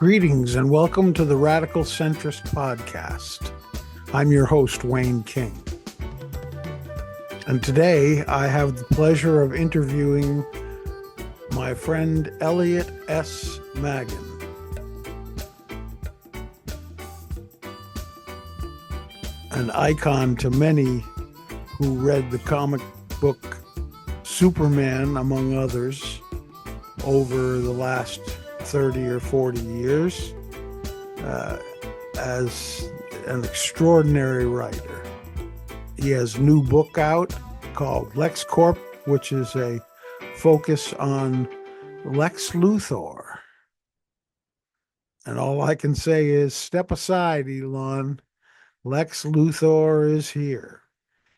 Greetings and welcome to the Radical Centrist Podcast. I'm your host, Wayne King. And today I have the pleasure of interviewing my friend Elliot S. Maggin. An icon to many who read the comic book Superman, among others, over the last 30 or 40 years, as an extraordinary writer. He has a new book out called LexCorp, which is a focus on Lex Luthor. And all I can say is, step aside, Elon. Lex Luthor is here.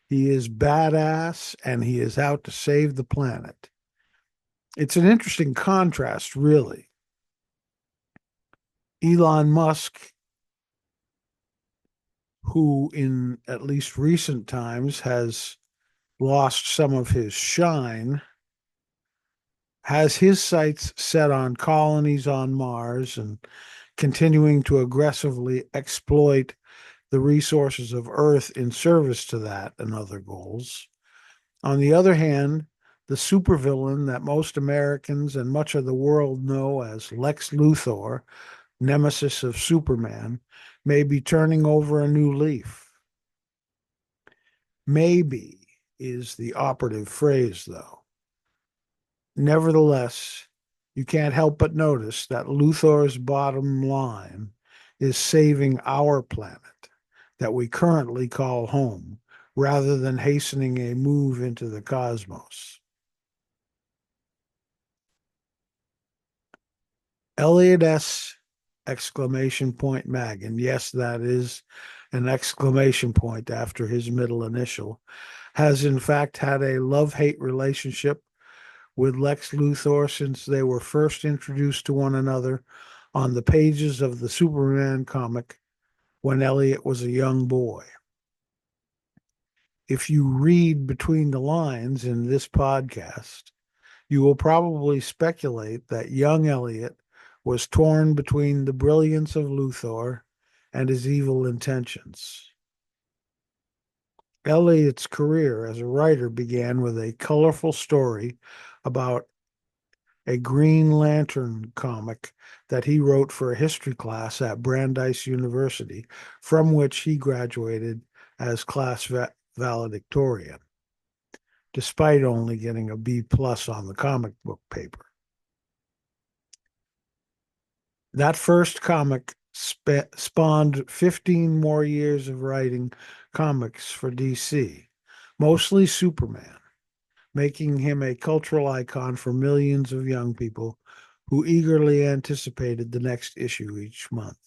He is badass, and he is out to save the planet. It's an interesting contrast, really. Elon Musk, who in at least recent times has lost some of his shine, has his sights set on colonies on Mars and continuing to aggressively exploit the resources of Earth in service to that and other goals. On the other hand, the supervillain that most Americans and much of the world know as Lex Luthor, nemesis of Superman, may be turning over a new leaf. Maybe is the operative phrase, though. Nevertheless, you can't help but notice that Luthor's bottom line is saving our planet that we currently call home, rather than hastening a move into the cosmos. Elliot S. Maggin, yes, that is an exclamation point after his middle initial, has in fact had a love-hate relationship with Lex Luthor since they were first introduced to one another on the pages of the Superman comic when Elliot was a young boy. If you read between the lines in this podcast, you will probably speculate that young Elliot was torn between the brilliance of Luthor and his evil intentions. Elliot's career as a writer began with a colorful story about a Green Lantern comic that he wrote for a history class at Brandeis University, from which he graduated as class valedictorian, despite only getting a B+ on the comic book paper. That first comic spawned 15 more years of writing comics for DC, mostly Superman, making him a cultural icon for millions of young people who eagerly anticipated the next issue each month.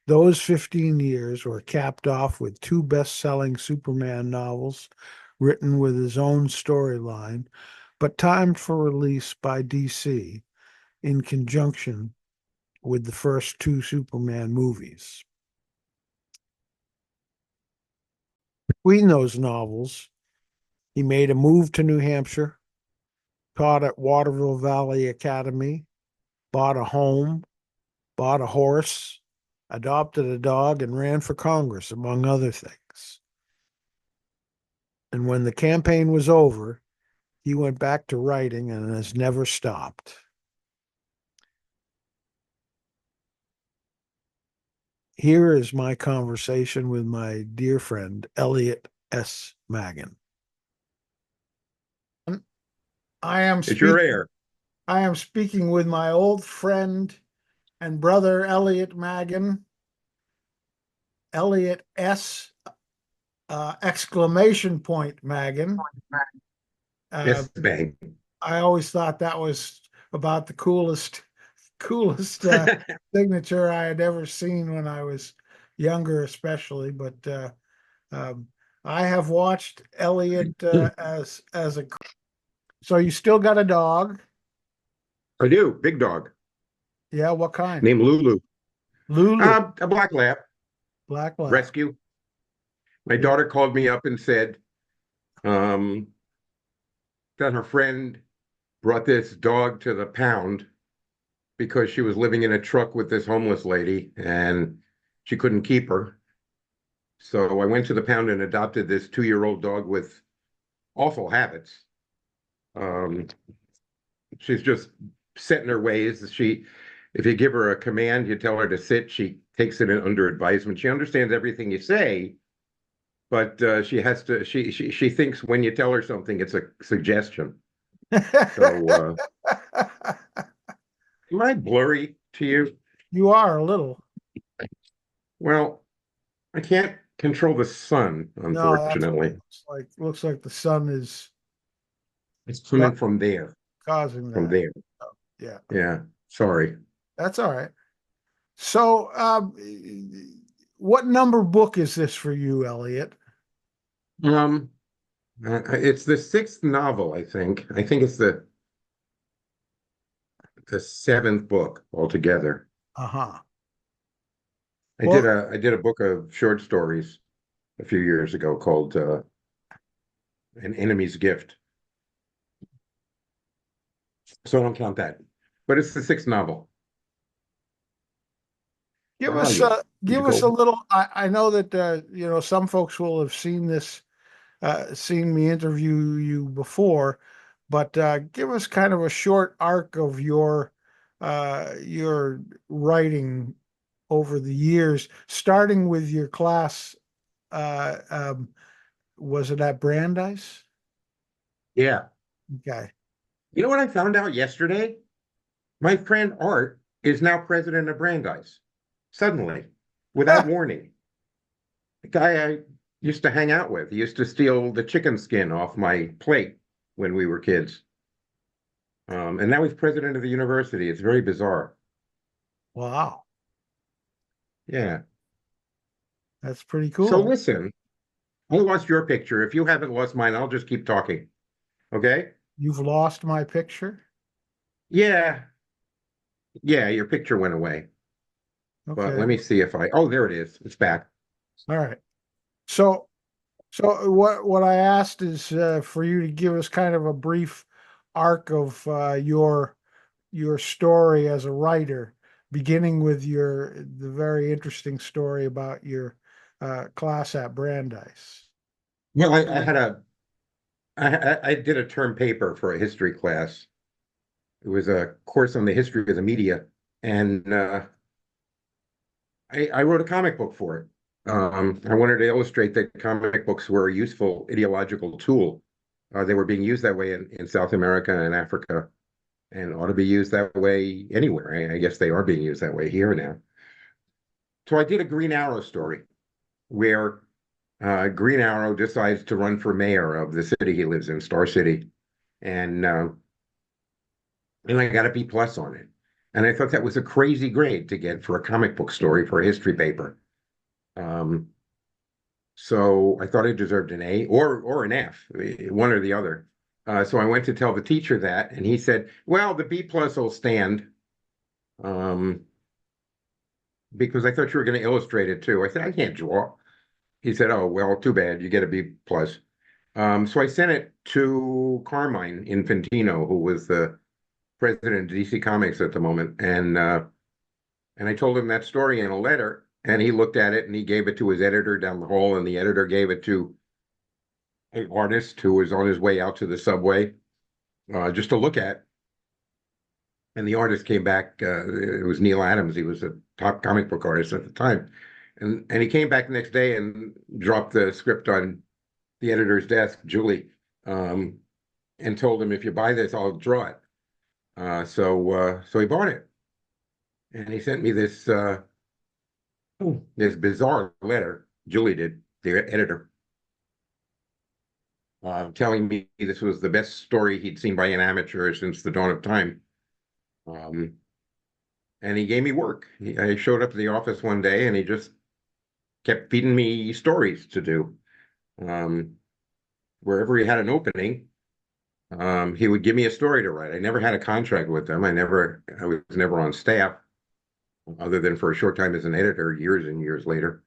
Those 15 years were capped off with 2 best-selling Superman novels written with his own storyline, but timed for release by DC in conjunction with the first 2 Superman movies. Between those novels, he made a move to New Hampshire, taught at Waterville Valley Academy, bought a home, bought a horse, adopted a dog, and ran for Congress, among other things. And when the campaign was over, he went back to writing and has never stopped. Here is my conversation with my dear friend, Elliot S. Maggin. It's your air. I am speaking with my old friend and brother, Elliot Maggin. Elliot S. Maggin. Yes, bang. I always thought that was about the coolest signature I had ever seen when I was younger, especially. But I have watched Elliot as a. So you still got a dog? I do. Big dog. Yeah, what kind? Named Lulu. Lulu. A black lab. Black lab. Rescue. My daughter called me up and said that her friend brought this dog to the pound because she was living in a truck with this homeless lady and she couldn't keep her. So I went to the pound and adopted this 2-year-old dog with awful habits. Um, she's just set in her ways. If you give her a command, you tell her to sit, she takes it under advisement. She understands everything you say, but she has to. She thinks when you tell her something, it's a suggestion. So, am I blurry to you? You are a little. Well, I can't control the sun, No, that's what it unfortunately. looks like. Looks like the sun is It's coming from there, causing from that. there. Oh, yeah, Yeah, sorry. that's all right. So, what number book is this for you, Elliot? Um, it's the sixth novel, I think. I think it's the seventh book altogether. Uh-huh. I did Well, a book of short stories a few years ago called An Enemy's Gift. So I don't count that. But it's the sixth novel. give Where are us you? Did you give us a go? little. I know that some folks will have seen this, seen me interview you before, but give us kind of a short arc of your writing over the years, starting with your class. Uh, um, was it at Brandeis? Yeah. Okay. You know what I found out yesterday? My friend Art is now president of Brandeis. Suddenly, without warning. The guy I used to hang out with. He used to steal the chicken skin off my plate when we were kids. And now he's president of the university. It's very bizarre. Wow, Yeah. that's pretty So cool. listen, I lost your picture. If you haven't lost mine, I'll just keep talking. Okay? You've lost my picture. Yeah. Yeah, your picture went away. But Okay. let me see if oh, there it is. It's back. All right. So, what I asked is for you to give us kind of a brief arc of your story as a writer, beginning with the very interesting story about your class at Brandeis. Well, I did a term paper for a history class. It was a course on the history of the media, and I wrote a comic book for it. I wanted to illustrate that comic books were a useful ideological tool. They were being used that way in South America and Africa, and ought to be used that way anywhere. I guess they are being used that way here now. So I did a Green Arrow story where Green Arrow decides to run for mayor of the city he lives in, Star City, and I got a B plus on it. And I thought that was a crazy grade to get for a comic book story for a history paper. Um, so I thought I deserved an A or an F, one or the other. So I went to tell the teacher that, and he said, "Well, the B plus will stand." Um, because I thought you were going to illustrate it too. I said, "I can't draw." He said, "Oh, well, too bad. You get a B plus." So I sent it to Carmine Infantino, who was the president of DC Comics at the moment, and I told him that story in a letter, and he looked at it and he gave it to his editor down the hall, and the editor gave it to an artist who was on his way out to the subway just to look at. And the artist came back. It was Neil Adams. He was a top comic book artist at the time, and he came back the next day and dropped the script on the editor's desk, Julie, um, and told him, "If you buy this, I'll draw it." So he bought it, and he sent me this bizarre letter. Julie did, the editor, telling me this was the best story he'd seen by an amateur since the dawn of time. Um, and he gave me work. I showed up at the office one day, and he just kept feeding me stories to do. Um, Wherever he had an opening, he would give me a story to write. I never had a contract with them. I was never on staff, other than for a short time as an editor, years and years later.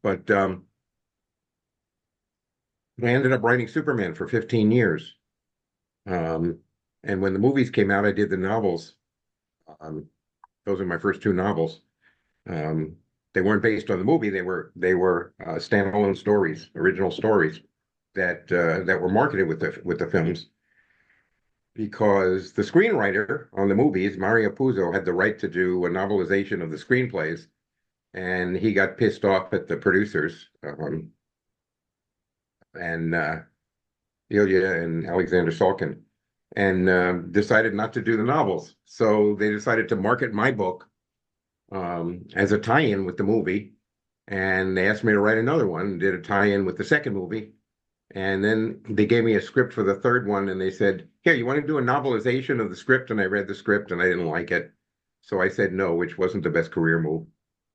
But I ended up writing Superman for 15 years. Um, and when the movies came out, I did the novels. Um, those are my first two novels. Um, they weren't based on the movie. They were standalone stories, original stories that were marketed with the films because the screenwriter on the movies, Mario Puzo, had the right to do a novelization of the screenplays, and he got pissed off at the producers and Ilya and Alexander Salkin, and decided not to do the novels. So they decided to market my book as a tie-in with the movie, and they asked me to write another one. Did a tie-in with the second movie, and then they gave me a script for the third one, and they said, "Here, you want to do a novelization of the script?" And I read the script, and I didn't like it, so I said no, which wasn't the best career move.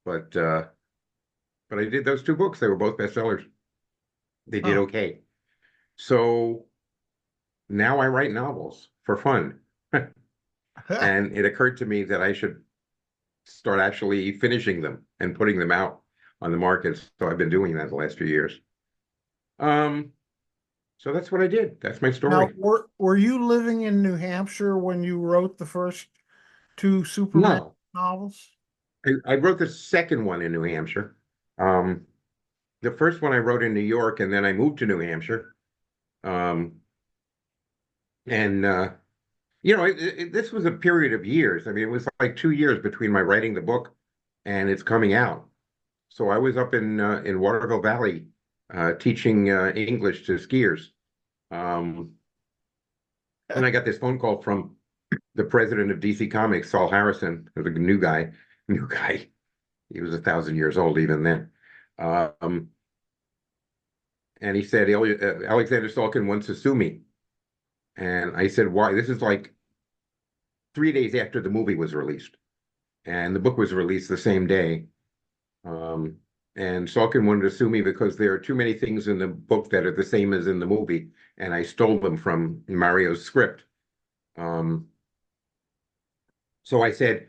But uh, but I did those two books. They were both bestsellers. They did Oh, okay. So now I write novels for fun. And it occurred to me that I should start actually finishing them and putting them out on the market. So I've been doing that the last few years. Um, so that's what I did. That's my now story. were you living in New Hampshire when you wrote the first two Superman No, novels? I wrote the second one in New Hampshire. Um, the first one I wrote in New York, and then I moved to New Hampshire. Um, and this was a period of years. I mean, it was like 2 years between my writing the book and it's coming out. So I was up in Waterville Valley teaching English to skiers. Um, and I got this phone call from the president of DC Comics, Saul Harrison, who's a new guy, new guy. He was 1,000 years old even then. Um, and he said, Alexander Salkin wants to sue me. And I said, why? This is like 3 days after the movie was released. And the book was released the same day. Um, and Salkin wanted to sue me because there are too many things in the book that are the same as in the movie, and I stole them from Mario's script. Um, so I said,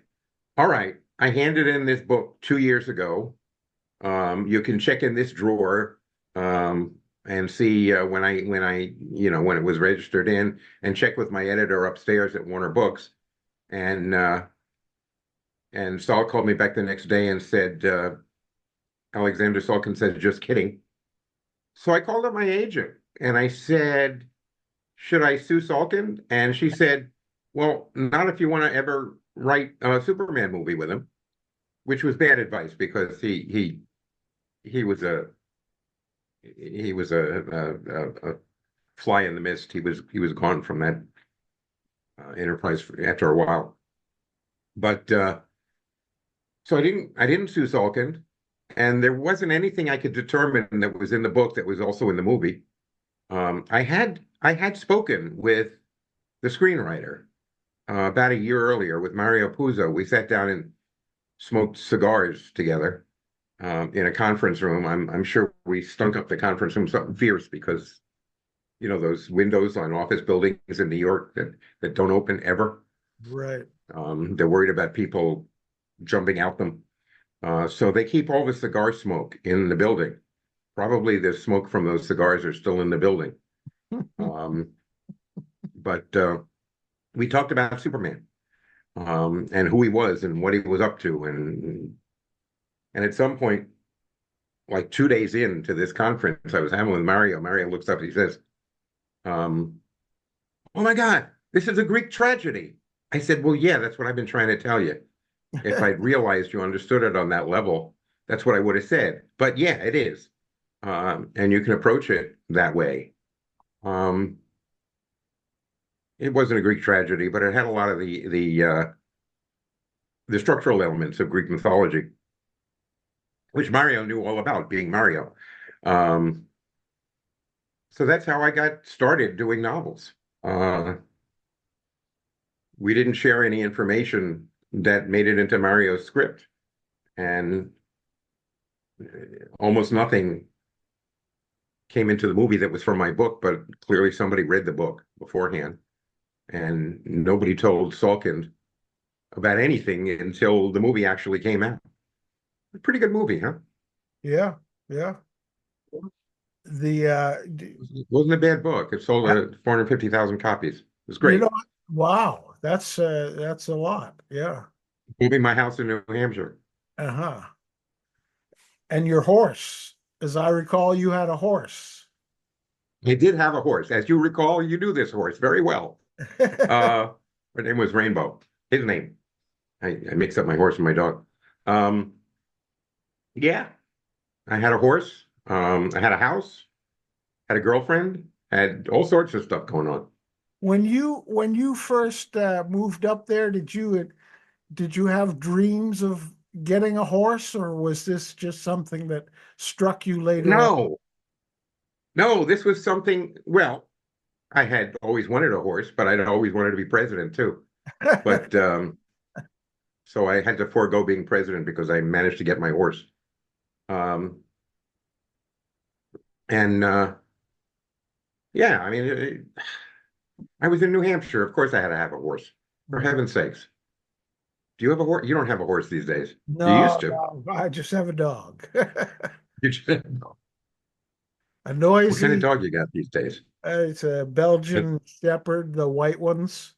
"All right, I handed in this book 2 years ago. You can check in this drawer and see when it was registered in, and check with my editor upstairs at Warner Books." And Saul called me back the next day and said, Alexander Salkin said, "Just kidding." So I called up my agent and I said, "Should I sue Salkin?" And she said, "Well, not if you want to ever write a Superman movie with him," which was bad advice because he was a fly in the mist. He was gone from that enterprise after a while. But so I didn't sue Salkin, and there wasn't anything I could determine that was in the book that was also in the movie. I had spoken with the screenwriter about a year earlier with Mario Puzo. We sat down and smoked cigars together in a conference room. I'm sure we stunk up the conference room something fierce because those windows on office buildings in New York that don't open ever. Right. They're worried about people jumping out them. So they keep all the cigar smoke in the building. Probably the smoke from those cigars are still in the building. Um, but we talked about Superman and who he was and what he was up to. And at some point, like 2 days into this conference I was having with Mario, Mario looks up and he says, um, "Oh my God, this is a Greek tragedy." I said, "Well, yeah, that's what I've been trying to tell you. If I'd realized you understood it on that level, that's what I would have said. But yeah, it is. And you can approach it that way." Um, it wasn't a Greek tragedy, but it had a lot of the structural elements of Greek mythology, which Mario knew all about, being Mario. Um, so that's how I got started doing novels. Uh, we didn't share any information that made it into Mario's script, and almost nothing came into the movie that was from my book, but clearly somebody read the book beforehand, and nobody told Salkind about anything until the movie actually came out. A pretty good movie, huh? Yeah, yeah. The It wasn't a bad book. It sold I- 450,000 copies. It was you know, great. Wow, that's a lot. Yeah. Moving my house in New Hampshire. Uh-huh. And your horse, as I recall, you had a horse. I did have a horse. As you recall, you knew this horse very well. Uh, her name was Rainbow. His name. I mixed up my horse and my dog. Um, yeah, I had a horse. I had a house, had a girlfriend, had all sorts of stuff going on. When you first moved up there, did you have dreams of getting a horse, or was this just something that struck you later on? No, no, this was something, well, I had always wanted a horse, but I'd always wanted to be president too. But so I had to forego being president because I managed to get my horse. Um, and yeah, I mean, I was in New Hampshire. Of course, I had to have a horse. For Mhm. heaven's sakes. Do you have a horse? You don't have a horse these days. You used No, to. no, I just have a dog. You just, A what kind of noisy, dog you got these days? it's a Belgian Shepherd, the white ones.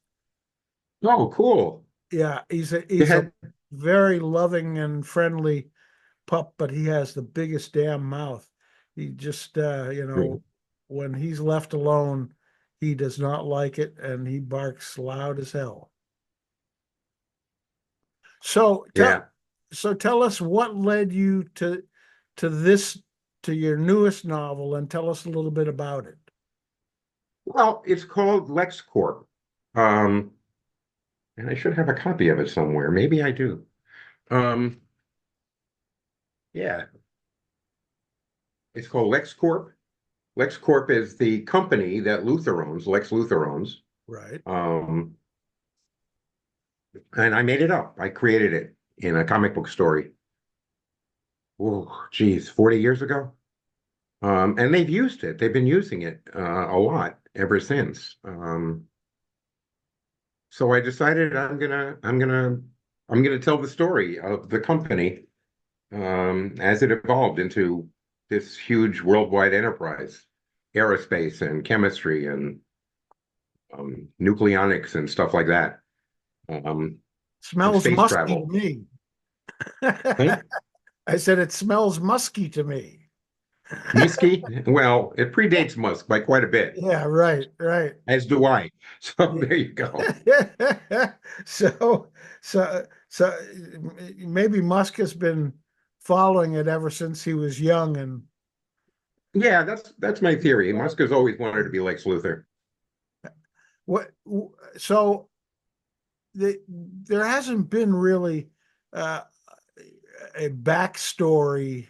Oh, cool. Yeah, You he's a had, very loving and friendly pup, but he has the biggest damn mouth. He just, when he's left alone, he does not like it, and he barks loud as hell. So tell, yeah. so tell us what led you to this to your newest novel, and tell us a little bit about it. Well, it's called LexCorp. Um, and I should have a copy of it somewhere. Maybe I do. Um, yeah, it's called LexCorp. LexCorp is the company that Luthor owns, Lex Luthor owns. Right. Um, and I made it up. I created it in a comic book story. Oh, geez, 40 years ago. And they've used it. They've been using it a lot ever since. So I decided I'm gonna tell the story of the company as it evolved into this huge worldwide enterprise, aerospace and chemistry and nucleonics and stuff like that, um, and Smells space musky to travel. me. Huh? I said it smells musky to me. Muskie? Well, it predates Musk by quite a bit, Yeah, right, right. as do I. So Yeah. there you go. So, so maybe Musk has been following it ever since he was young, and Yeah, that's my theory. Musk has always wanted to be Lex Luthor. what? So there hasn't been really uh, a backstory.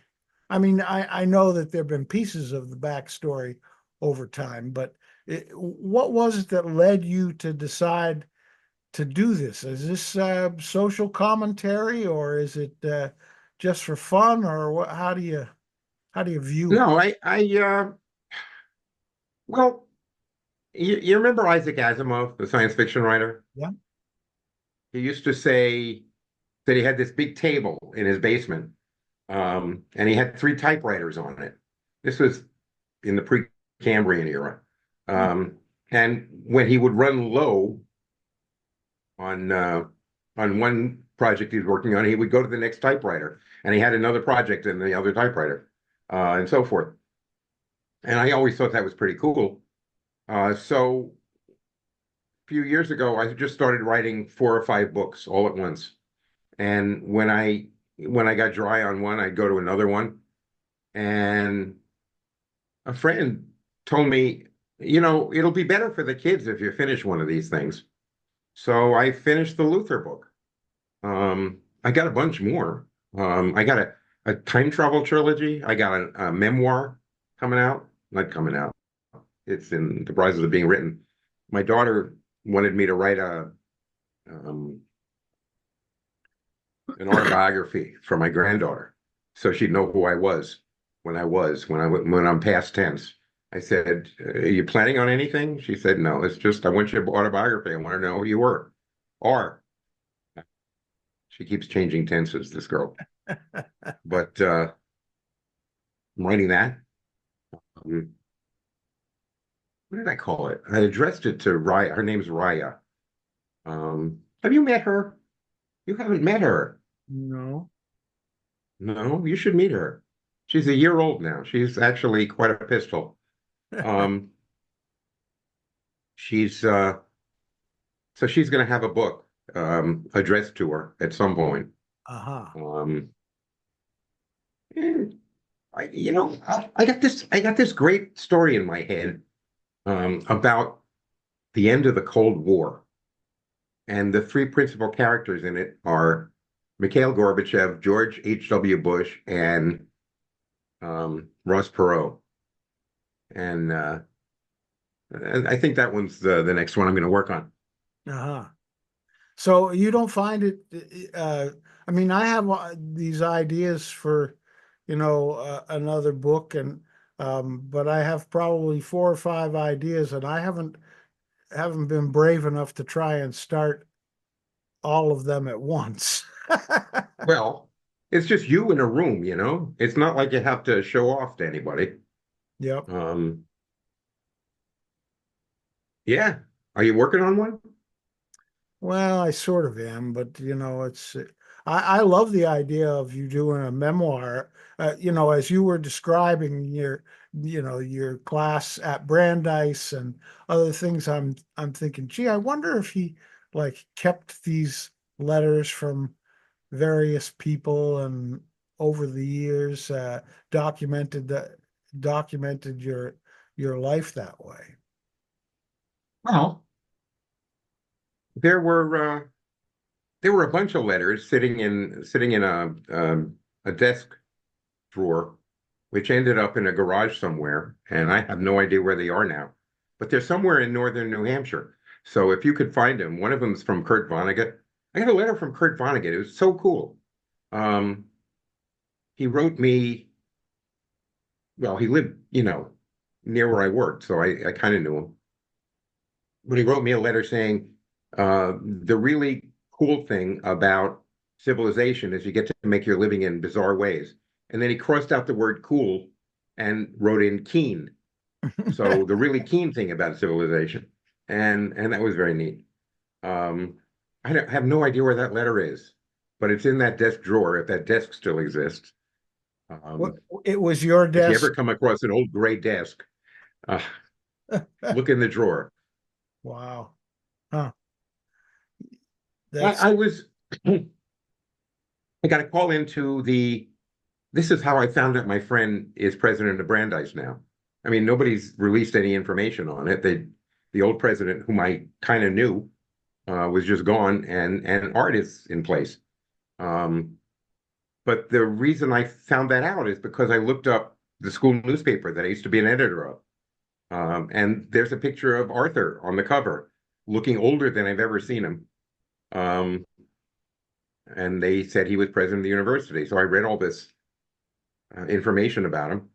I mean, I know that there have been pieces of the backstory over time, but what was it that led you to decide to do this? Is this social commentary, or is it just for fun, or what? How do you view it? No, well, you remember Isaac Asimov, the science fiction writer? Yeah. He used to say that he had this big table in his basement, and he had three typewriters on it. This was in the Precambrian era. Um, and when he would run low on uh, on one project he was working on, he would go to the next typewriter, and he had another project in the other typewriter, and so forth. And I always thought that was pretty cool. So a few years ago, I just started writing 4 or 5 books all at once. And when I got dry on one, I'd go to another one. And a friend told me, it'll be better for the kids if you finish one of these things. So I finished the Luthor book. I got a bunch more. I got a time travel trilogy. I got a memoir coming out. Not coming out. It's in the process of being written. My daughter wanted me to write um, an autobiography for my granddaughter, so she'd know who I was when I'm past tense. I said, "Are you planning on anything?" She said, "No. It's just I want your autobiography. I want to know who you were." Or she keeps changing tenses, this girl. But I'm writing that. What did I call it? I addressed it to Raya. Her name's Raya. Have you met her? You haven't met her. No. No, you should meet her. She's a year old now. She's actually quite a pistol. Um, she's so she's going to have a book addressed to her at some point. Uh-huh. Um, and I got this great story in my head about the end of the Cold War, and the three principal characters in it are Mikhail Gorbachev, George H.W. Bush, and Ross Perot. And I think that one's the next one I'm going to work on. Uh-huh. So you don't find it, I mean, I have these ideas for, another book and but I have probably four or five ideas and I haven't been brave enough to try and start all of them at once. Well, it's just you in a room, you know? It's not like you have to show off to anybody. Yep. Um, yeah. Are you working on one? Well, I sort of am, but I love the idea of you doing a memoir. As you were describing your class at Brandeis and other things, I'm thinking, gee, I wonder if he like kept these letters from various people and over the years documented that documented your life that way. Well, there were there were a bunch of letters sitting in a desk drawer, which ended up in a garage somewhere, and I have no idea where they are now. But they're somewhere in northern New Hampshire. So if you could find them, one of them's from Kurt Vonnegut. I got a letter from Kurt Vonnegut. It was so cool. Um, he wrote me, well, he lived, near where I worked, so I kind of knew him. But he wrote me a letter saying, the really cool thing about civilization is you get to make your living in bizarre ways. And then he crossed out the word cool and wrote in keen. So the really keen thing about civilization. And that was very neat. Um, have no idea where that letter is, but it's in that desk drawer if that desk still exists. What Um, it was your if you ever desk? come across an old gray desk, uh, look in the drawer. Wow. Huh. I, That's I was I got a call into the. This is how I found out my friend is president of Brandeis now. I mean, nobody's released any information on it. The old president, whom I kind of knew, was just gone, and Art is in place. Um, but the reason I found that out is because I looked up the school newspaper that I used to be an editor of, and there's a picture of Arthur on the cover, looking older than I've ever seen him. Um, and they said he was president of the university. So I read all this information about him.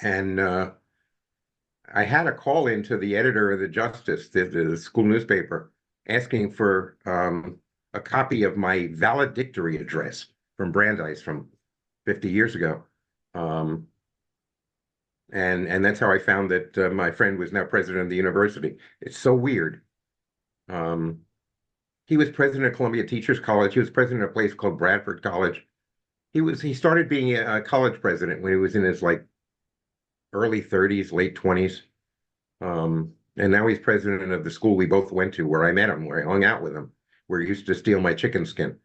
And I had a call into the editor of the Justice, the school newspaper, asking for a copy of my valedictory address from Brandeis from 50 years ago. Um, and that's how I found that my friend was now president of the university. It's so weird. Um, he was president of Columbia Teachers College. He was president of a place called Bradford College. He started being a college president when he was in his like early 30s, late 20s. And now he's president of the school we both went to, where I met him, where I hung out with him, where he used to steal my chicken skin.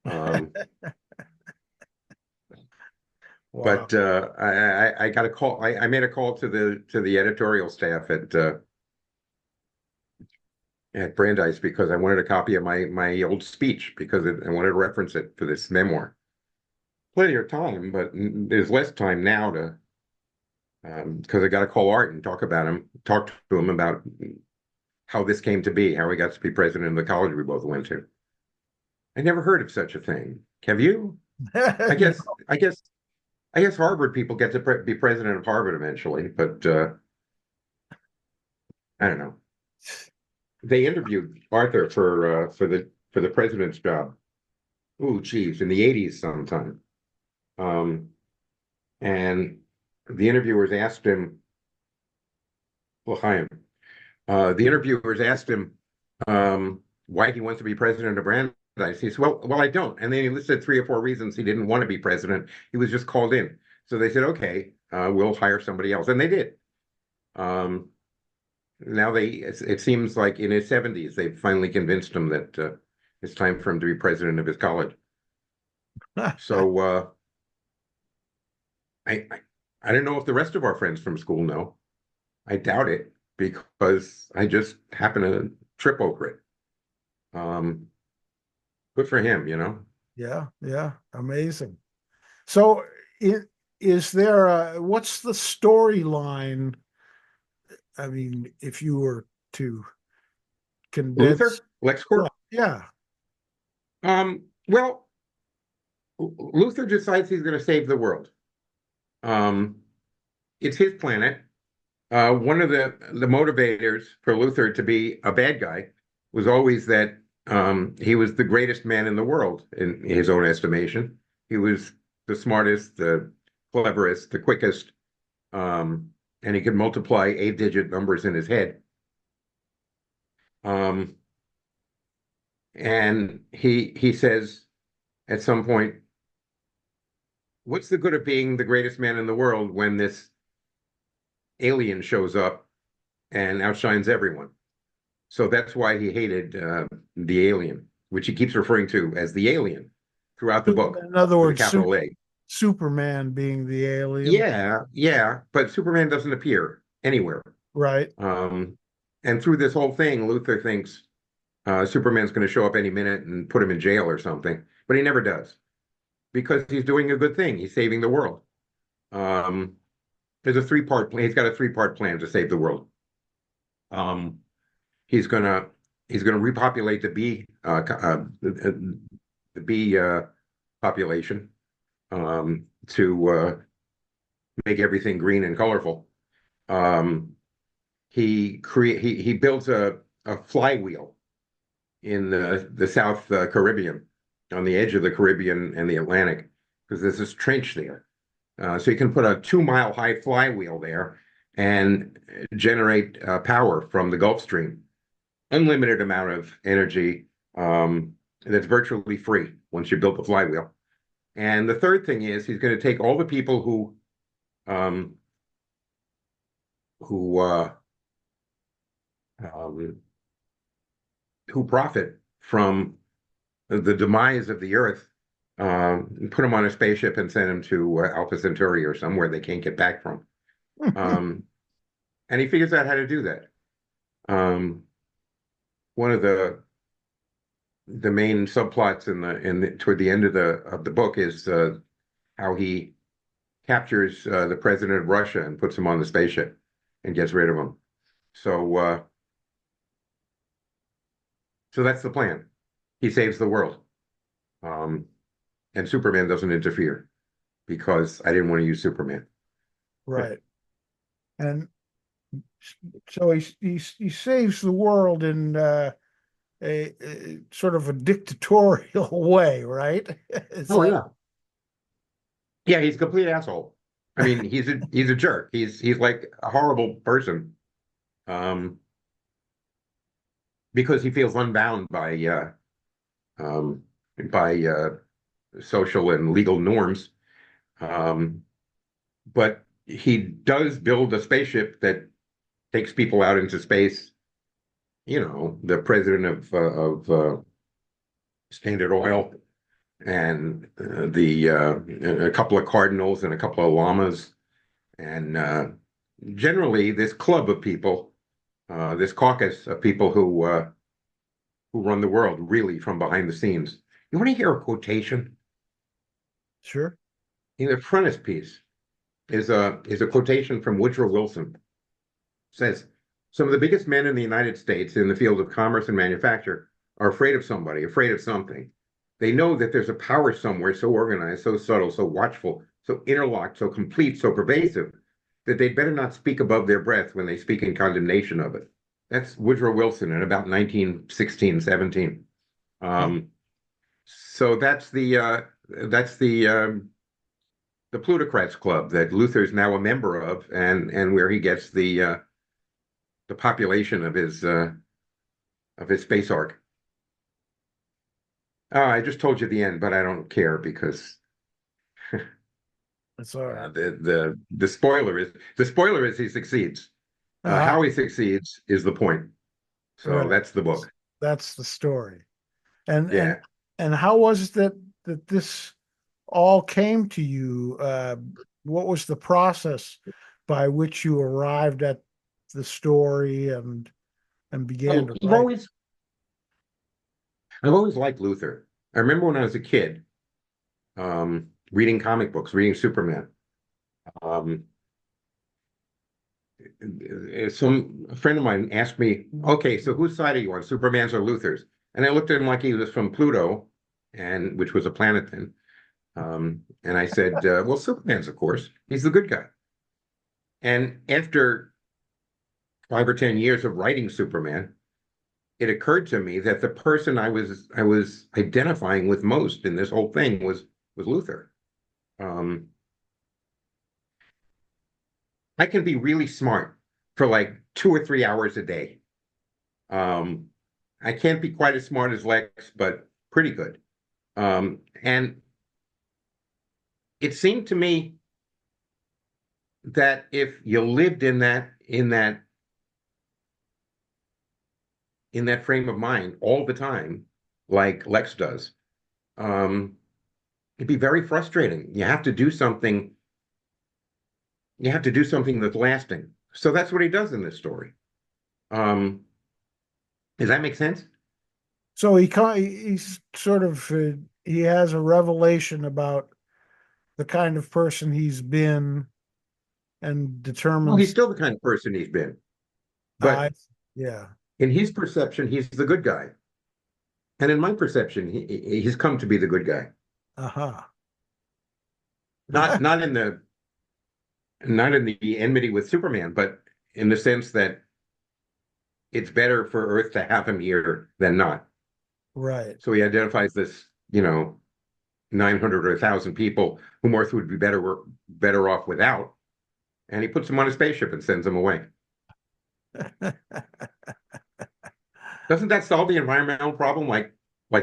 Um, wow. but I got a call. I made a call to the editorial staff at Brandeis because I wanted a copy of my old speech because I wanted to reference it for this memoir. Plenty of time, but there's less time now to because I got to call Art and talk to him about how this came to be, how he got to be president of the college we both went to. I never heard of such a thing. Have you? I No. guess, I guess, I guess Harvard people get to be president of Harvard eventually, but I don't know. They interviewed Arthur for the president's job. Oh, geez, in the '80s sometime. Um, and the interviewers asked him, well, hi, the interviewers asked him why he wants to be president of Brandeis. He said, well, I don't. And then he listed 3 or 4 reasons he didn't want to be president. He was just called in. So they said, okay, we'll hire somebody else. And they did. Um, Now it seems like in his 70s, they finally convinced him that it's time for him to be president of his college. So I I don't know if the rest of our friends from school know. I doubt it because I just happened to trip over it. Um, Good for him, you know. Yeah, yeah, amazing. So, is there what's the storyline? I mean, if you were to condense, Luther, LexCorp. yeah, yeah, Well, Luther decides he's going to save the world. Um, it's his planet. One of the motivators for Luther to be a bad guy was always that he was the greatest man in the world in his own estimation. He was the smartest, the cleverest, the quickest, and he could multiply 8-digit numbers in his head. Um, and he says at some point, "What's the good of being the greatest man in the world when this alien shows up and outshines everyone?" So that's why he hated the alien, which he keeps referring to as the alien throughout the book in other with a words, capital A. Superman being the alien, Yeah, yeah, but Superman doesn't appear anywhere. right? Um, and through this whole thing, Luther thinks Superman's going to show up any minute and put him in jail or something, but he never does because he's doing a good thing. He's saving the world. Um, there's a three-part plan. He's got a three-part plan to save the world. Um, he's gonna he's gonna repopulate the bee population to make everything green and colorful. Um, he builds a flywheel in the South Caribbean, on the edge of the Caribbean and the Atlantic, because there's this trench there. So you can put a 2 mile high flywheel there and generate power from the Gulf Stream. Unlimited amount of energy that's virtually free once you build the flywheel. And the third thing is he's going to take all the people um, who um, who profit from the demise of the Earth, put them on a spaceship and send them to Alpha Centauri or somewhere they can't get back from. Um, and he figures out how to do that. One of the main subplots toward the end of the book is how he captures the president of Russia and puts him on the spaceship and gets rid of him. So so that's the plan. He saves the world, um, and Superman doesn't interfere because I didn't want to use Superman. Right. And so he saves the world in a sort of a dictatorial way, right? Is Oh that yeah, yeah. He's a complete asshole. I mean, he's a jerk. He's like a horrible person, um, because he feels unbound um, by social and legal norms. Um, but he does build a spaceship that takes people out into space. You know, the president of Standard Oil and the a couple of cardinals and a couple of llamas, and generally this club of people, this caucus of people who run the world really from behind the scenes. You want to hear a quotation? sure? In the frontispiece is a quotation from Woodrow Wilson. It says, "Some of the biggest men in the United States in the field of commerce and manufacture are afraid of somebody, afraid of something. They know that there's a power somewhere so organized, so subtle, so watchful, so interlocked, so complete, so pervasive, that they'd better not speak above their breath when they speak in condemnation of it." That's Woodrow Wilson in about 1916, 17. Huh. So that's the plutocrats club that Luther's now a member of, and where he gets the population of his space arc. I just told you the end, but I don't care because It's all right. the spoiler is he succeeds. Uh-huh. How he succeeds is the point. So Right. that's the book. That's the story. And and Yeah. and how was it that this all came to you? What was the process by which you arrived at the story and began Well, to write? I've always liked Luthor. I remember when I was a kid, reading comic books, reading Superman. Um, a friend of mine asked me, "Okay, so whose side are you on, Superman's or Luthor's?" And I looked at him like he was from Pluto, and which was a planet then. And I said, "Well, Superman's, of course. He's the good guy." And after 5 or 10 years of writing Superman, it occurred to me that the person I was identifying with most in this whole thing was Luthor. Um, I can be really smart for like 2 or 3 hours a day. Um, I can't be quite as smart as Lex, but pretty good. And it seemed to me that if you lived in that frame of mind all the time, like Lex does, um, it'd be very frustrating. You have to do something that's lasting. So that's what he does in this story. Um, does that make sense? So he's sort of he has a revelation about the kind of person he's been and Well, he's determines still the kind of person he's been, I but yeah. in his perception, he's the good guy. And in my perception, he's come to be the good guy. Uh-huh. Not not in the not in the enmity with Superman, but in the sense that it's better for Earth to have him here than not. Right. So he identifies this, 900 or 1,000 people whom Earth would be better off without, and he puts them on a spaceship and sends them away. Doesn't that solve the environmental problem like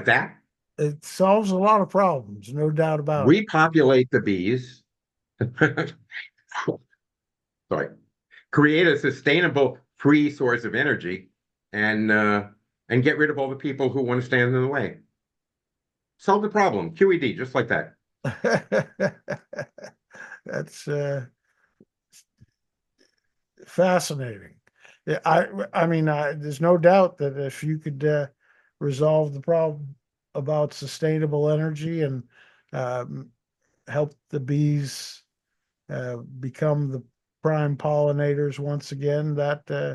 that? It solves a lot of problems, no doubt about it. Repopulate the bees. Sorry, create a sustainable free source of energy, and get rid of all the people who want to stand in the way. Solve the problem. QED, just like that. That's fascinating. Yeah, I mean, there's no doubt that if you could resolve the problem about sustainable energy and um, help the bees become the prime pollinators once again, that Yeah.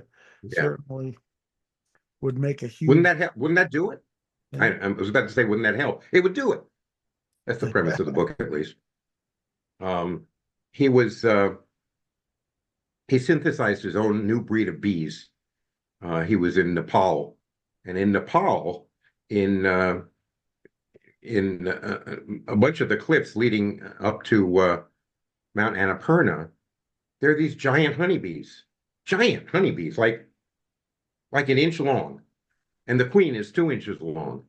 certainly would make a Wouldn't huge. that help? Wouldn't that do it? Yeah. I was about to say, wouldn't that help? It would do it. That's the premise of the book, at least. Um, he was he synthesized his own new breed of bees. He was in Nepal, and in Nepal, in a bunch of the cliffs leading up to Mount Annapurna, there are these giant honeybees, like an inch long, and the queen is 2 inches long,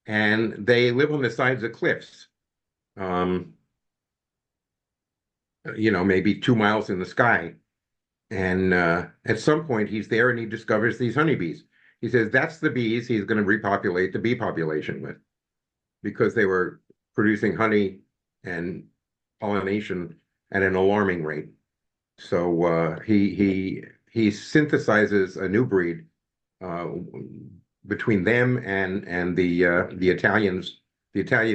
and they live on the sides of cliffs. Um, maybe 2 miles in the sky. And at some point, he's there and he discovers these honeybees. He says that's the bees he's going to repopulate the bee population with because they were producing honey and pollination at an alarming rate. So he synthesizes a new breed uh, between them and the Italian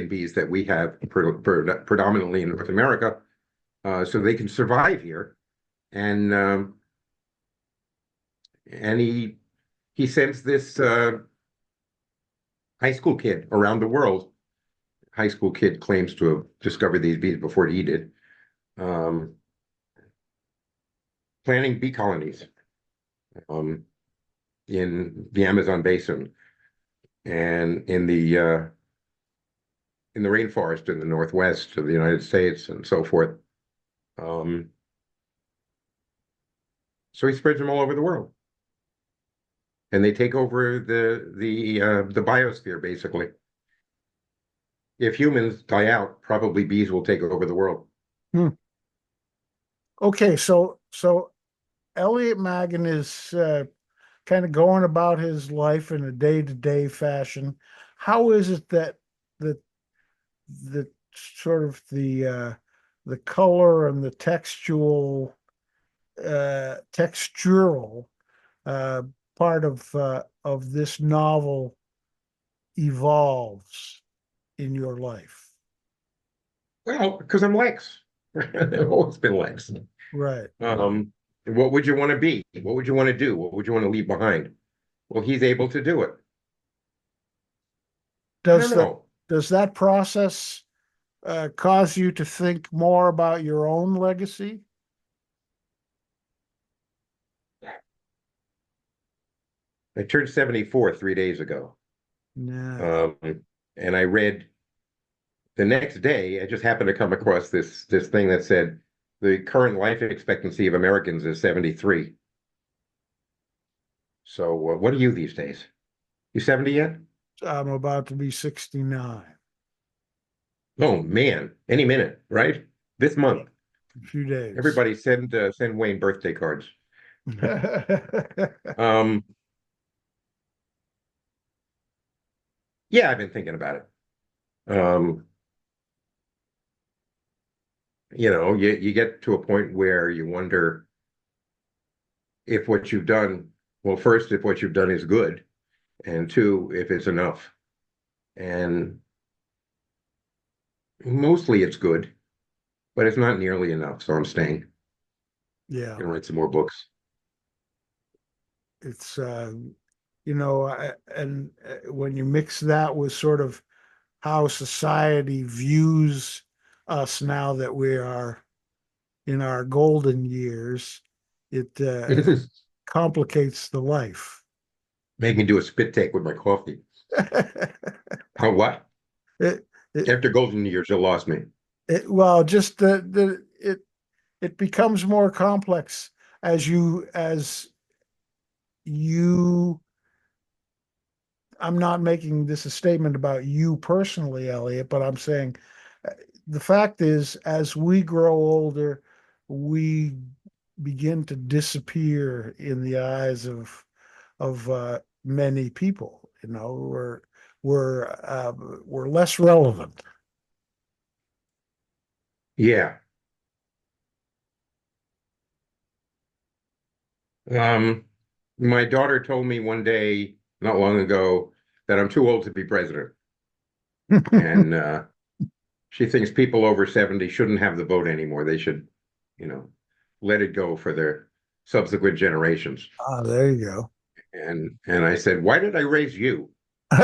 bees that we have predominantly in North America, so they can survive here. And he sends this high school kid around the world. High school kid claims to have discovered these bees before he did, um, planting bee colonies um, in the Amazon basin and in the rainforest in the northwest of the United States and so forth. Um, so he spreads them all over the world. and they take over the biosphere basically. If humans die out, probably bees will take over the world. Hmm. Okay, so Elliot Maggin is kind of going about his life in a day-to-day fashion. How is it that the the sort of the color and the textural uh, part of this novel evolves in your life? Well, because I'm Lex. I've always been Lex. Right. Um, what would you want to be? What would you want to do? What would you want to leave behind? Well, he's able to do it. I don't Does that know. does that process cause you to think more about your own legacy? I turned 74 3 days ago. No. Um, and I read the next day, I just happened to come across this thing that said the current life expectancy of Americans is 73. So what are you these days? You 70 yet? I'm about to be 69 Oh man, any minute, right? This month. in a few days. Everybody send Wayne birthday cards. Um, yeah, I've been thinking about it. You get to a point where you wonder if what you've done, well, first, if what you've done is good, and two, if it's enough. And mostly it's good, but it's not nearly enough. So I'm staying. Yeah, Gonna write some more books. it's and when you mix that with sort of how society views us now that we are in our golden years, it complicates the life. Make me do a spit take with my coffee. Oh, what? It, it, After golden years, you lost me. well, just it becomes more complex as you. I'm not making this a statement about you personally, Elliot, but I'm saying uh, the fact is, as we grow older, we begin to disappear in the eyes of many people. You know, we're less relevant. Yeah. Um, my daughter told me one day, not long ago, that I'm too old to be president. And she thinks people over 70 shouldn't have the vote anymore. They should, you know, let it go for their subsequent generations. Ah, there you And I said, why did I raise you? go.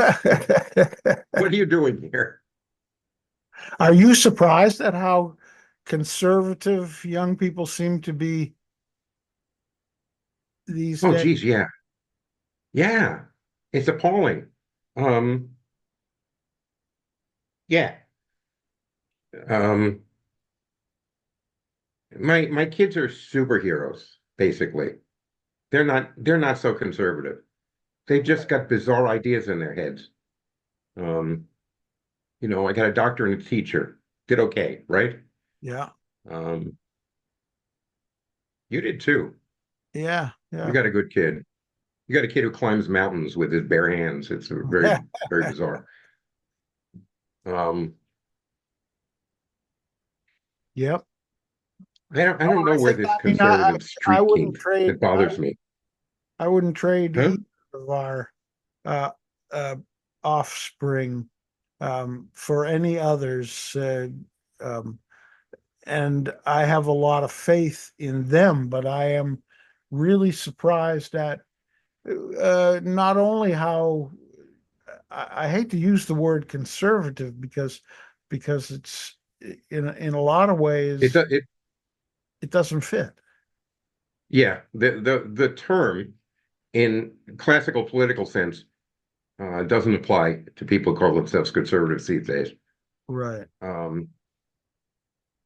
What are you doing here? Are you surprised at how conservative young people seem to be these Oh, days? geez, yeah. Yeah. It's appalling. Um, yeah. Um, my kids are superheroes, basically. They're not so conservative. They've just got bizarre ideas in their heads. Um, I got a doctor and a teacher. Did okay, right? Yeah, Um, you did too. yeah, You yeah. got a good kid. You got a kid who climbs mountains with his bare hands. It's very, very bizarre. Um, Yep. I don't know I where think, this I mean, I, conservative I streak came. wouldn't trade, It bothers me. I wouldn't trade Huh? either of our uh, uh, offspring for any others. Um, and I have a lot of faith in them, but I am really surprised at not only how I hate to use the word conservative because it's in a lot of It, ways it, it doesn't fit. yeah, the term in classical political sense doesn't apply to people who call themselves conservatives these days. Right. Um,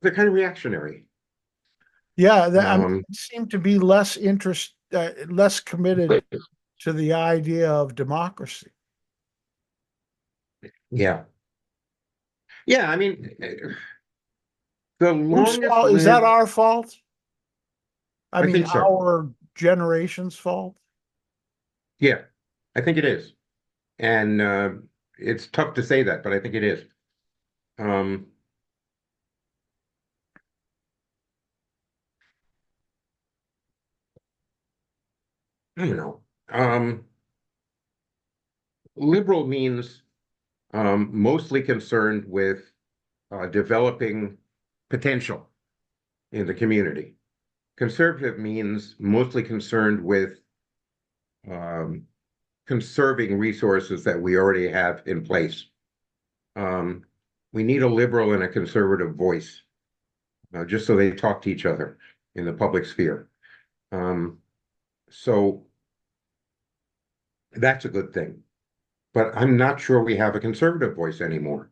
they're kind of reactionary. Yeah, I mean, Um, they seem to be less committed to the idea of democracy. Yeah. Yeah, I mean, the Whose longest fault is that? lived, Our fault? I I mean, think so. our generation's fault. Yeah, I think it is. And it's tough to say that, but I think it is. Um, I don't know. Liberal means mostly concerned with developing potential in the community. Conservative means mostly concerned with um, conserving resources that we already have in place. Um, we need a liberal and a conservative voice, just so they talk to each other in the public sphere. Um, so that's a good thing. But I'm not sure we have a conservative voice anymore.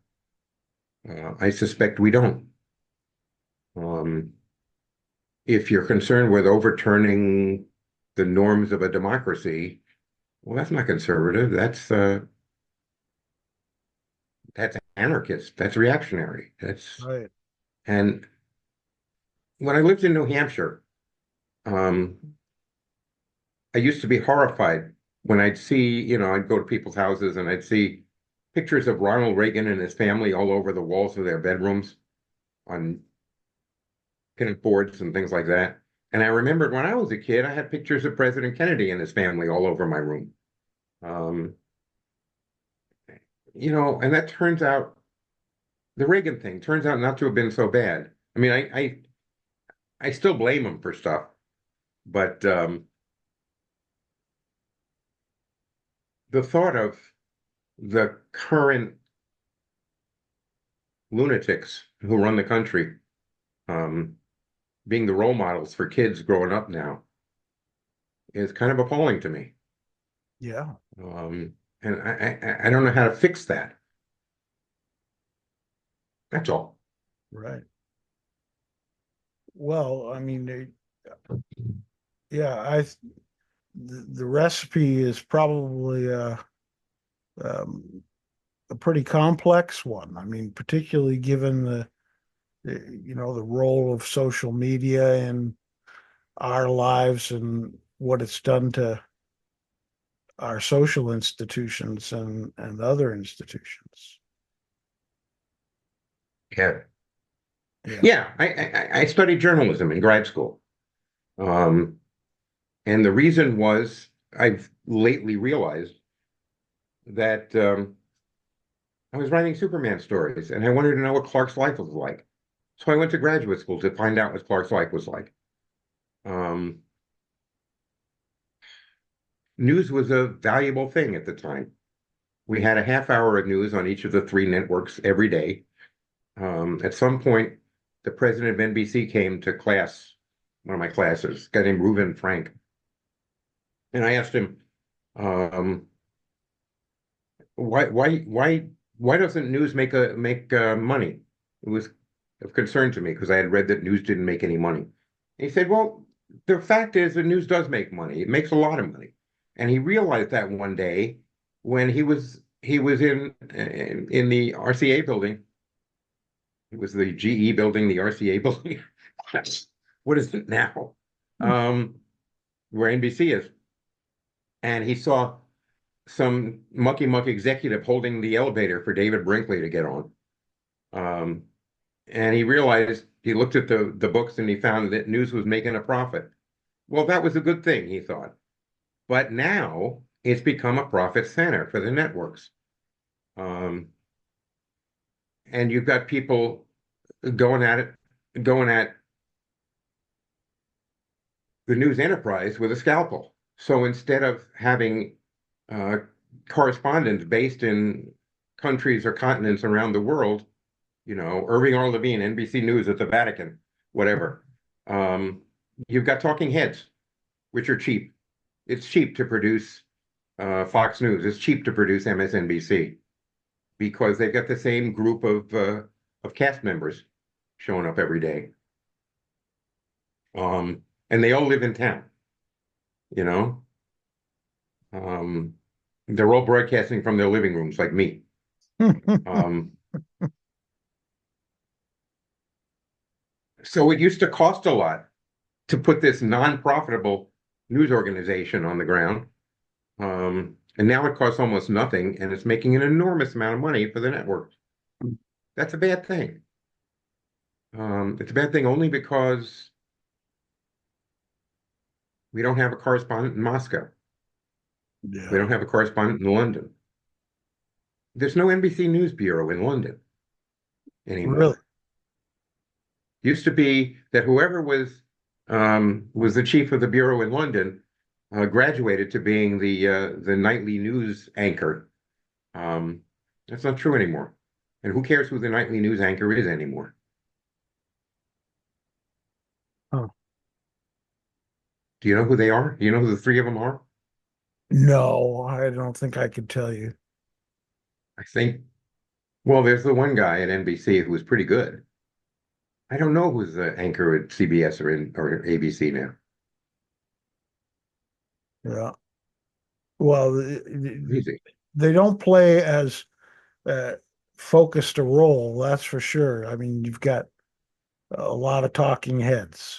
I suspect we don't. Um, if you're concerned with overturning the norms of a democracy, well, that's not conservative. That's anarchist. That's reactionary. That's Right. and when I lived in New Hampshire, um, I used to be horrified when I'd see, I'd go to people's houses and I'd see pictures of Ronald Reagan and his family all over the walls of their bedrooms on pinning boards and things like that. And I remembered when I was a kid, I had pictures of President Kennedy and his family all over my room. Um, and that turns out the Reagan thing turns out not to have been so bad. I mean, I still blame him for stuff, but the thought of the current lunatics who run the country um, being the role models for kids growing up now is kind of appalling to me. Yeah. And I don't know how to fix that. That's all. Right. Well, I mean, yeah, the recipe is probably um, a pretty complex one. I mean, particularly given the role of social media in our lives and what it's done to our social institutions and other institutions. Yeah. Yeah. Yeah. I studied journalism in grad school. Um, and the reason was I've lately realized that I was writing Superman stories and I wanted to know what Clark's life was like. So I went to graduate school to find out what Clark's life was like. Um, News was a valuable thing at the time. We had a half hour of news on each of the three networks every day. At some point, the president of NBC came to class, one of my classes, a guy named Reuven Frank. And I asked him, um, why doesn't news make money? It was of concern to me because I had read that news didn't make any money. He said, well, the fact is the news does make money. It makes a lot of money. And he realized that one day when he was in the RCA building. It was the GE building, the RCA building. What is it now? Um, where NBC is. And he saw some mucky muck executive holding the elevator for David Brinkley to get on. Um, and he realized he looked at the books and he found that news was making a profit. Well, that was a good thing, he thought. But now it's become a profit center for the networks. Um, and you've got people going at it, going at the news enterprise with a scalpel. So instead of having uh, correspondents based in countries or continents around the world, Irving R. Levine, NBC News at the Vatican, whatever, um, you've got talking heads, which are cheap. It's cheap to produce Fox News. It's cheap to produce MSNBC because they've got the same group of cast members showing up every day, and they all live in town. You know, Um, they're all broadcasting from their living rooms, like me. Um, so it used to cost a lot to put this non-profitable news organization on the ground. And now it costs almost nothing, and it's making an enormous amount of money for the network. That's a bad thing. It's a bad thing only because we don't have a correspondent in Moscow. We Yeah, don't have a correspondent in London. There's no NBC News Bureau in London really. anymore. Used to be that whoever was the chief of the bureau in London graduated to being the nightly news anchor. Um, that's not true anymore. And who cares who the nightly news anchor is anymore? Huh. Do you know who they are? Do you know who the three of them are? No, I don't think I could tell you. I think, well, there's the one guy at NBC who was pretty good. I don't know who's the anchor at CBS or ABC now. Yeah. Well, Easy. they don't play as uh, focused a role, that's for sure. I mean, you've got a lot of talking heads.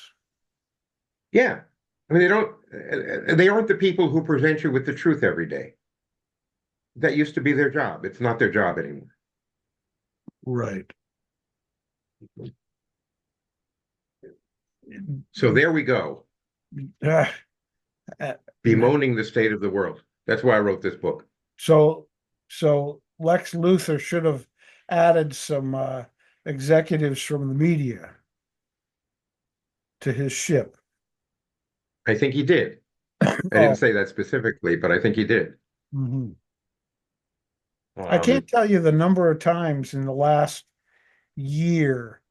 Yeah. I mean, they aren't the people who present you with the truth every day. That used to be their job. It's not their job anymore. Right. So there we go, Uh, uh, bemoaning the state of the world. That's why I wrote this book. so, so Lex Luthor should have added some executives from the media to his ship. I think he did. I didn't Oh, say that specifically, but I think he did. mhm. I can't Um, tell you the number of times in the last year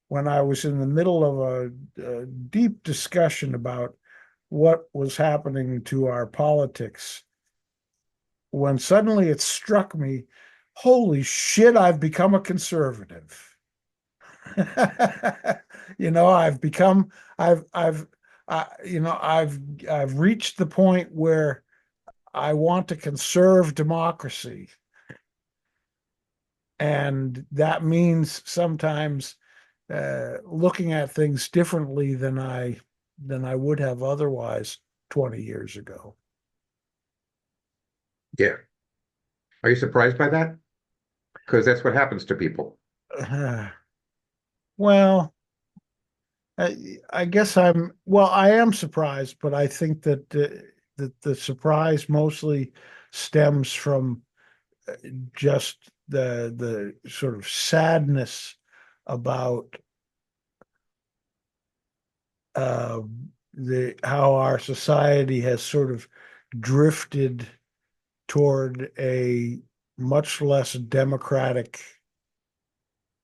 when I was in the middle of a deep discussion about what was happening to our politics, when suddenly it struck me, holy shit, I've become a conservative. I've become, I've, I've reached the point where I want to conserve democracy. And that means sometimes looking at things differently than I would have otherwise 20 years ago. yeah. Are you surprised by that? Because that's what happens to people. Well, I guess I am surprised, but I think that the surprise mostly stems from just the sort of sadness about uh, the how our society has sort of drifted toward a much less democratic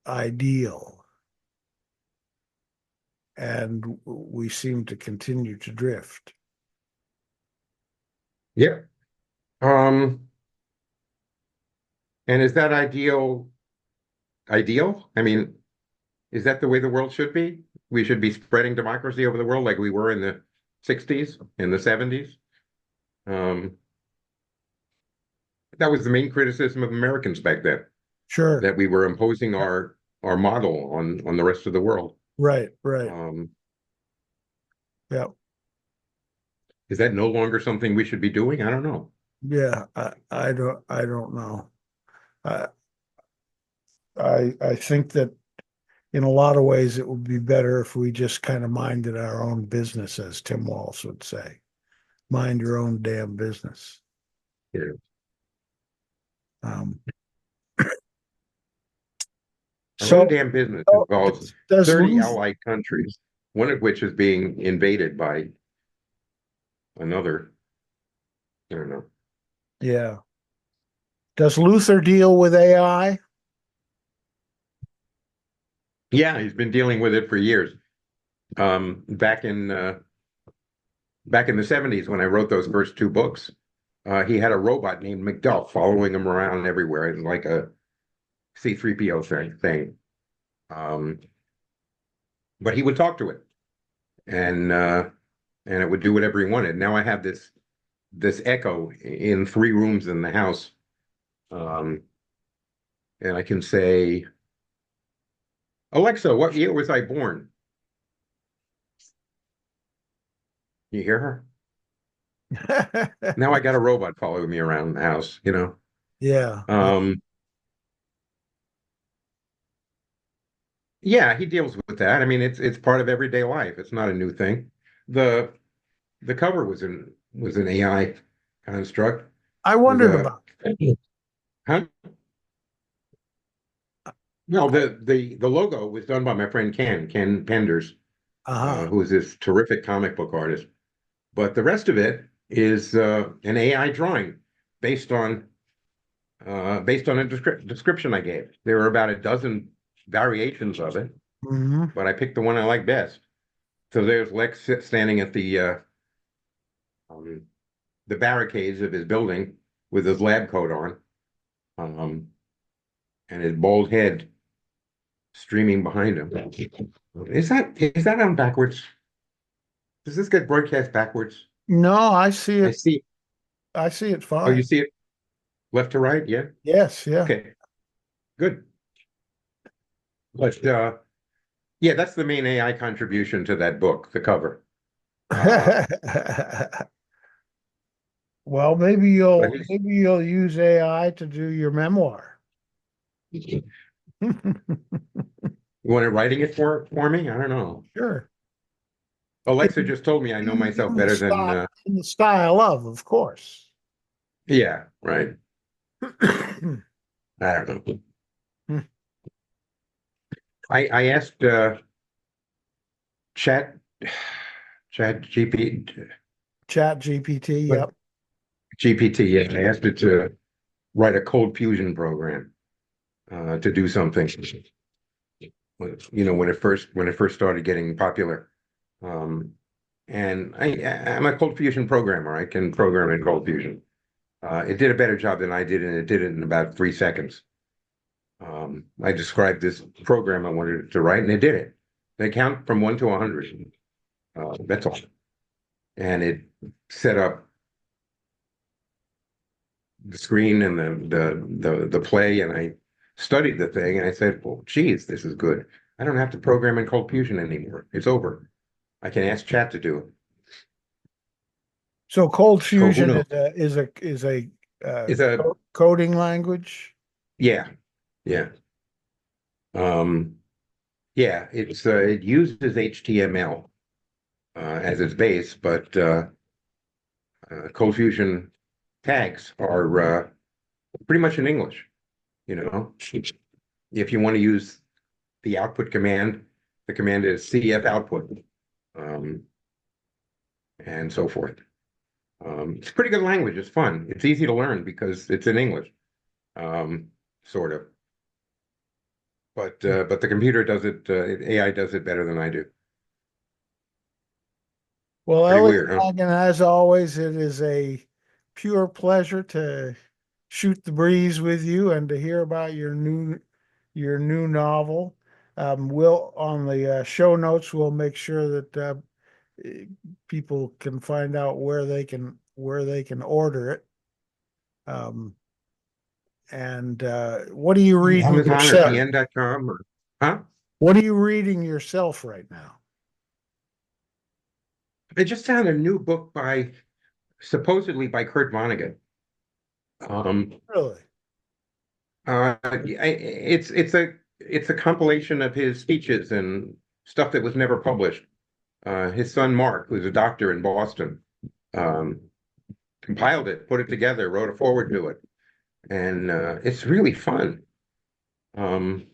ideal, and we seem to continue to drift. Yeah. Um, and is that ideal? I mean, is that the way the world should be? We should be spreading democracy over the world like we were in the 60s, in the 70s. Um, that was the main criticism of Americans back then, Sure. that we were imposing our model on the rest of the world. Right, right. Um, Yeah. is that no longer something we should be doing? I don't know. Yeah. I don't know. I I think that in a lot of ways it would be better if we just kind of minded our own business, as Tim Walsh would say. Mind your own damn business. Yeah. Um, Our own so, damn business so involves does 30 Luther, allied countries, one of which is being invaded by another. I don't know. yeah. Does Luther deal with AI? Yeah, he's been dealing with it for years. Back in the 70s when I wrote those first two books, he had a robot named McDuff following him around everywhere, like a C3PO thing. Um, but he would talk to it, and it would do whatever he wanted. Now I have this this echo in 3 rooms in the house. Um, and I can say, Alexa, what year was I born? You hear her? Now I got a robot following me around the house, you know. Yeah. Um, yeah, he deals with that. I mean, it's part of everyday life. It's not a new thing. The the cover was an AI construct I with wondered a about. huh? Well, the logo was done by my friend Ken Penders, Uh-huh. who is this terrific comic book artist. But the rest of it is an AI drawing based on based on a description I gave. There were about a dozen variations of it, Hmm. but I picked the one I like best. So there's Lex standing at um, the barricades of his building with his lab coat on, um, and his bald head streaming behind him. Is that on backwards? Does this get broadcast backwards? No, I see I it. see. I see it Oh, you fine. see it left to right? Yeah. Yes, yeah. Okay. Good. But yeah, that's the main AI contribution to that book, the cover. Uh, Well, but he's, maybe you'll use AI to do your memoir. you want it writing it for me? I don't know. Sure. Alexa just told me I know myself better than In the style of course. yeah, right. I don't know. I asked Chat Chat Chat GPT, what yep. GPT, yeah, I asked it to write a cold fusion program to do something. You know, when it first started getting popular. Um, and I'm a cold fusion programmer. I can program in cold fusion. It did a better job than I did, and it did it in about 3 seconds. I described this program I wanted it to write, and it did it. They count from 1 to 100. That's all. And it set up the screen and the play, and I studied the thing, and I said, "Well, geez, this is good. I don't have to program in cold fusion anymore. It's over. I can ask chat to do it." So Cold So who Fusion knows? is a It's a coding language. yeah, yeah, um, yeah. It uses HTML as its base, but cold fusion tags are pretty much in English. You know, if you want to use the output command, the command is cf output, um, and so forth. It's a pretty good language. It's fun. It's easy to learn because it's in English, um, sort of. But the computer does it. AI does it better than I do. Well, Pretty Elliot weird, huh? Maggin, as always, it is a pure pleasure to shoot the breeze with you and to hear about your new novel. We'll on the show notes, we'll make sure that eh, people can find out where they can order it. Um, and what are you reading Amazon or yourself? PN.com or huh? What are you reading yourself right now? I just found a new book by supposedly by Kurt Vonnegut. Um, Really? it's a compilation of his speeches and stuff that was never published. His son Mark, who's a doctor in Boston, um, compiled it, put it together, wrote a forward to it, and it's really fun. Um,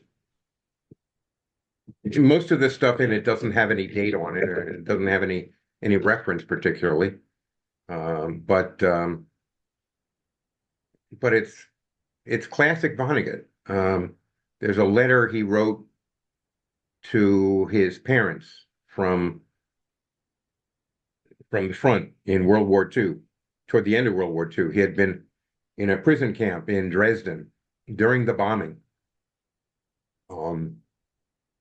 most of the stuff in it doesn't have any date on it, or it doesn't have any reference particularly. Um, but um, but it's classic Vonnegut. There's a letter he wrote to his parents from the front in World War II, toward the end of World War II. He had been in a prison camp in Dresden during the bombing. Um,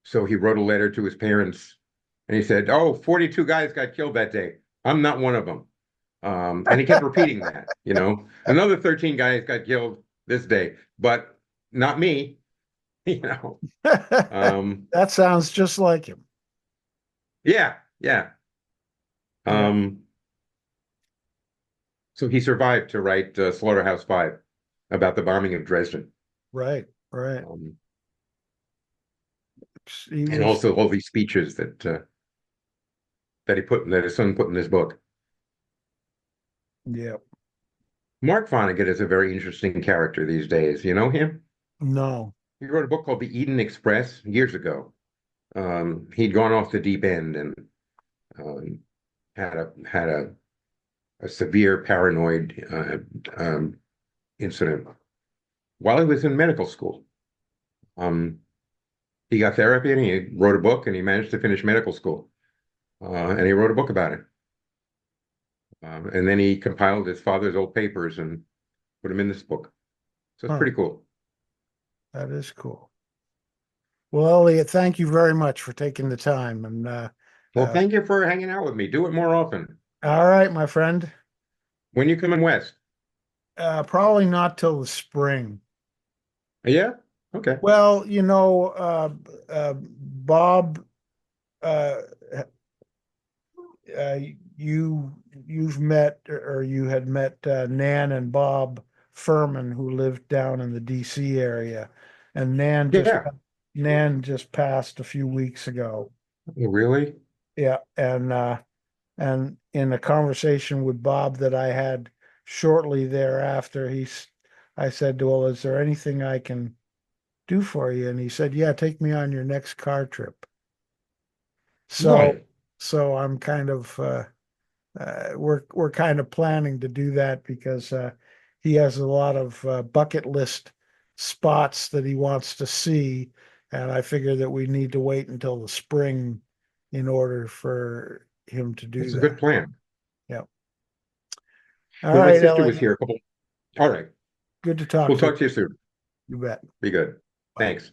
so he wrote a letter to his parents and he said, "Oh, 42 guys got killed that day. I'm not one of them. And he kept repeating that, another 13 guys got killed this day, but not me, you know. Um, That sounds just like him. yeah, yeah. Yeah, Um, so he survived to write Slaughterhouse-Five about the bombing of Dresden. right, right. Um, He and was, also all these speeches that his son put in this book. yeah. Mark Vonnegut is a very interesting character these days. You know him? No. He wrote a book called The Eden Express years ago. He'd gone off the deep end and um, had a severe paranoid incident while he was in medical school. Um, he got therapy and he wrote a book and he managed to finish medical school. And he wrote a book about it. And then he compiled his father's old papers and put them in this book. So it's Huh. pretty cool. That is cool. Well, Elliot, thank you very much for taking the time. And Well, uh, thank you for hanging out with me. Do it more often. all right, my friend. When you coming west? Probably not till the spring. Yeah? Okay. Well, Bob, uh, uh, you you've met or you had met Nan and Bob Furman who lived down in the DC area, and Yeah. Nan just passed a few weeks ago. Oh, really? Yeah, and in a conversation with Bob that I had shortly thereafter, I said, "Well, is there anything I can do for you?" And he said, "Yeah, take me on your next car trip." So, Right. so I'm kind of we're kind of planning to do that because he has a lot of bucket list spots that he wants to see, and I figure that we need to wait until the spring in order for him to do That's a good that. plan. Yeah. All Well, my right, sister was Elliot. here a couple. All right. Good to talk We'll to you. talk to you soon. You bet. Be good. Bye. Thanks.